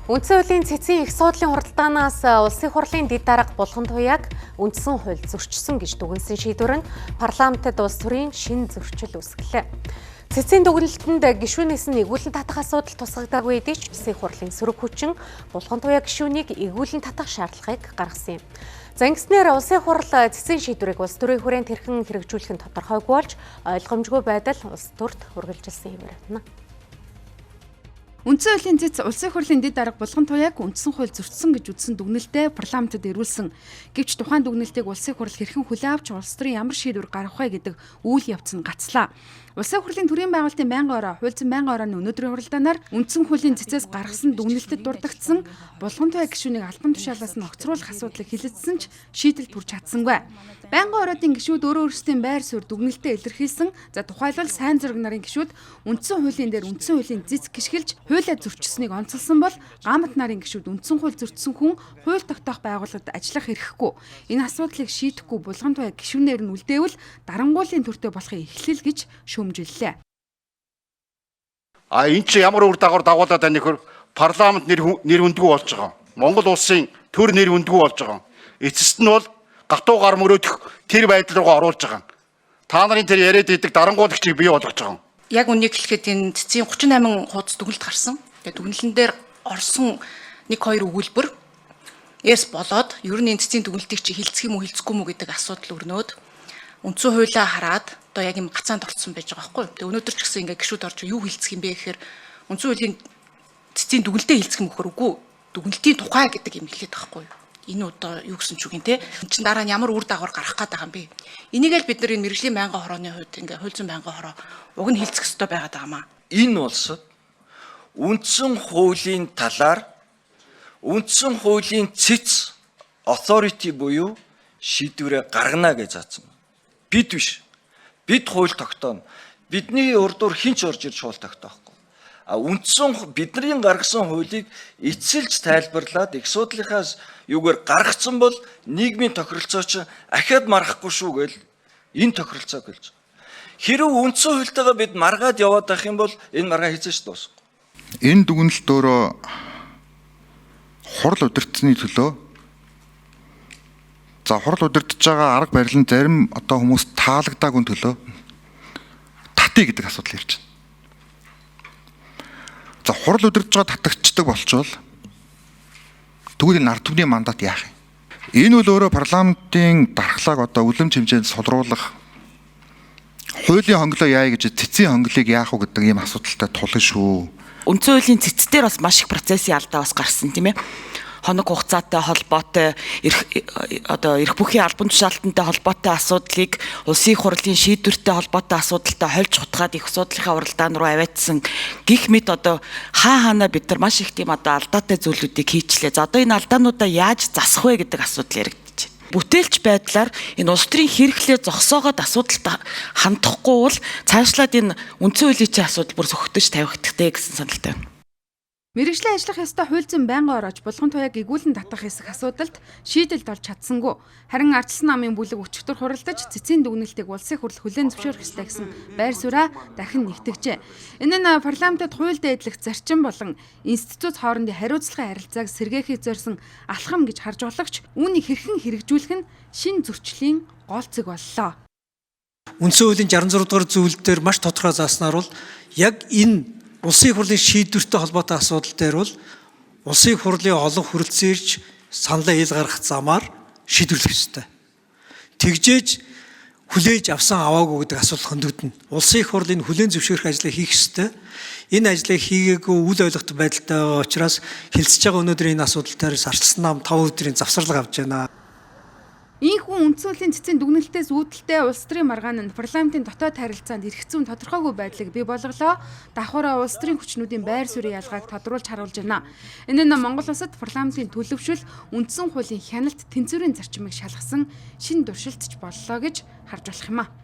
Үндсэн хуулийн цэцгийн их суудлын хуралдаанаас улсын хурлын дэд дарга булган туяаг үндсэн хууль зөрчсөн гэж дүгнсэн шийдвэр нь парламентод улс төрийн шинэ зөрчил үүсгэлээ. Цэцгийн дүгнэлтэнд гишүүнээс нь эгүүлэн татах асуудал тусгагдаагүй хэдий ч улсын хурлын сөрөг хүчин булган туяа гишүүнийг эгүүлэн татах шаардлагыг гаргасан юм. За ингэснээр улсын хурал цэцгийн шийдвэрийг улс төрийн хүрээнд хэрхэн хэрэгжүүлэх нь тодорхойгүй болж ойлгомжгүй байдал улс төрт үргэлжилсэн юм байна. Үндсэн хуулийн цэц улсын хурлын дэд дарга булган туяаг үндсэн хууль зөрчсөн гэж үзсэн дүгнэлтээ парламентод ирүүлсэн. Гэвч тухайн дүгнэлтийг улсын хурал хэрхэн хүлээн авч улс төрийн ямар шийдвэр гаргах вэ гэдэг үйл явц нь гацлаа. Улсын хурлын төрийн байгуулалтын байнгын ороо хуульцсан байнгын орооны өнөөдрийн хуралдаанаар үндсэн хуулийн цэцээс гаргасан дүгнэлтэд дурдгдсан булган туяа гишүүнийг албан тушаалаас нь огцруулах асуудлыг хилэлцсэн ч шийдэл төрж чадсангүй. Байнгын ороодын гишүүд өөрөө өөрсдийн байр суурь дүгнэлтээ илэрхийлсэн. За тухайлбал сайн зураг нарын гишүүд үндсэн хуулийн дээр үндсэн хуулийн цэц гიშгэлж хуулиа зөрчсөнийг онцолсон бол гамт нарын гишүүд үндсэн хууль зөрчсөн хүн хууль тогтоох байгууллагад ажиллах эрхгүй. Энэ асуудлыг шийдэхгүй булган туяа гишүүнээр нь үлдээвэл дарангуулын төртөө болохыг эхлэл гэж шүүмжиллээ. Энд чи ямар үр дагавар дагуулад байна нөхөр парламент нэр хүндгүй болж байгаа. Монгол улсын төр нэр хүндгүй болж байгаа. Эцэст нь бол гатуу гар мөрөөдөх тэр байдал руугаа оруулж байгаа. Та нарын тэр яриад идэг дарангуулагчийг бий болгож байгаа. Яг үнийг хэлэхэд энэ цэцгийн 38 хуудас дүгнэлт гарсан. Тэгээ дүгнэлтэн дээр орсон 1-2 өгүүлбэр яс болоод ер нь энэ цэцгийн дүгнэлтийг чи хилцэх юм уу хилцэхгүй юм уу гэдэг асуудал өрнөөд үндсэн хуулиа хараад одоо яг юм гацаанд орцсон байж байгаа байхгүй. Тэгээ өнөөдөр ч гэсэн ингээ гişүүд орж юу хилцэх юм бэ гэхээр үндсэн хуулийн цэцгийн дүгнэлтээ хилцэх юм гэхээр үгүй дүгнэлтийн тухай гэдэг юм хэлээд байгаа байхгүй. Энэ одоо юу гэсэн ч үг юм те. Энд чинь дараа нь ямар үр дагавар гарах гээд байгаа юм бэ? Энийг л бид нар энэ мэрэгжлийн байнгын хорооны хувьд ингээ хуульцсан байнгын хороо уг нь хилцэх ёстой байгаад байгаамаа. Энэ улсад үндсэн хуулийн талаар үндсэн хуулийн цэц authority буюу шийдвэрээ гаргана гэж заасан. Бид биш. Бид хууль тогтооно. Бидний урдуур хинч орж ирж хууль тогтоохгүй. Үндсэн бидний гаргасан хуулийг эцэлж тайлбарлаад их судлынхаас юугаар гаргацсан бол нийгмийн тохиролцоо чинь ахиад марахгүй шүү гэл энэ тохиролцоог хэлж байгаа. Хэрвээ үндсэн хуультайгаа бид маргаад яваад байх юм бол энэ маргаа хийцэж дуусах. Энэ дүгнэлт өөрөө хурал удирдсны төлөө за хурал удирдах байгаа арга барил нь зарим одоо хүмүүс таалагдаагүй төлөө татъя гэдэг асуудал ирж байна. За хурал удирдах байгаа татагчдаг болчвол тэгвэл энэ ард түмний мандат яах юм? Энэ бол өөрөө парламентын дархлааг одоо үлэм хэмжээнд сулруулах хуулийн хонглоо яая гэж цэцгийн хонглыг яах вэ гэдэг ийм асуудалтай тулна шүү. Үндсэн хуулийн цэцтэр бас маш их процессын алдаа бас гарсан тийм ээ. Хоног хугацаатай холбоотой эрх бүхий албан тушаалтантай холбоотой асуудлыг улсын хурлын шийдвэртэй холбоотой асуудалтай хольж хутгаад их асуудлынхаа уралдаан руу аваадсан гих мэд одоо хаана бид нар маш их тийм одоо алдаатай зүйлүүдийг хийчлээ. За одоо энэ алдаануудаа яаж засах вэ гэдэг асуудал яригдчих. Бүтээлч байдлаар энэ улс төрийн хэрэглээ зогсоогоод асуудалд хандахгүй бол цаашлаад энэ үндсэн хуулийн чинь асуудал бүр сөхөтөж тавигдахтэй гэсэн саналтай байна. Мэргэжлийн ажиллах ёстой хуульцсан байнгын ороож булган туяаг эгүүлэн татах хэсэг асуудалд шийдэлд олж чадсангүй. Харин ардчилсан намын бүлэг өчигдөр хуралдаж цэцгийн дүгнэлтийг улсын хурал хүлээн зөвшөөрөх ёстой гэсэн байр сууриа дахин нэгтгэжээ. Энэ нь парламентод хууль дээдлэх зарчим болон институт хоорондын хариуцлагын харилцааг сэргээхийг зорьсон алхам гэж харж болохч үүнийг хэрхэн хэрэгжүүлэх нь шинэ зөрчлийн гол зэг боллоо. Үндсэн хуулийн 66 дугаар зөвлөл дээр маш тодорхой зааснаар бол яг энэ улсын хурлын шийдвэртэй холбоотой асуудал дээр бол улсын хурлын олон хүрэлцэн ирж саналаа ил гаргах замаар шийдвэрлэх ёстой. Тэгжээж хүлээж авсан аваагүй гэдэг асуудал хөндөгдөн. Улсын хурлын хүлээн зөвшөөрөх ажлыг хийх ёстой. Энэ ажлыг хийгээгүй үл ойлгохтой байдалтай байгаа учраас хэлцэж байгаа өнөөдрийн энэ асуудал дээр ардчилсан нам 5 өдрийн завсарлага авч байна. Ийхүү үндсэн хуулийн цэцгийн дүгнэлтээс үүдэлтэй улс төрийн маргаан нь парламентын дотоод харилцаанд эрх зүйн тодорхойгүй байдлыг бий болголоо. Давхараа улс төрийн хүчнүүдийн байр суурийн ялгааг тодруулж харуулж байна. Энэ нь Монгол улсад парламентын төлөвшөл үндсэн хуулийн хяналт тэнцвэрийн зарчмыг шалгасан шинэ туршилтч боллоо гэж харж болох юм а.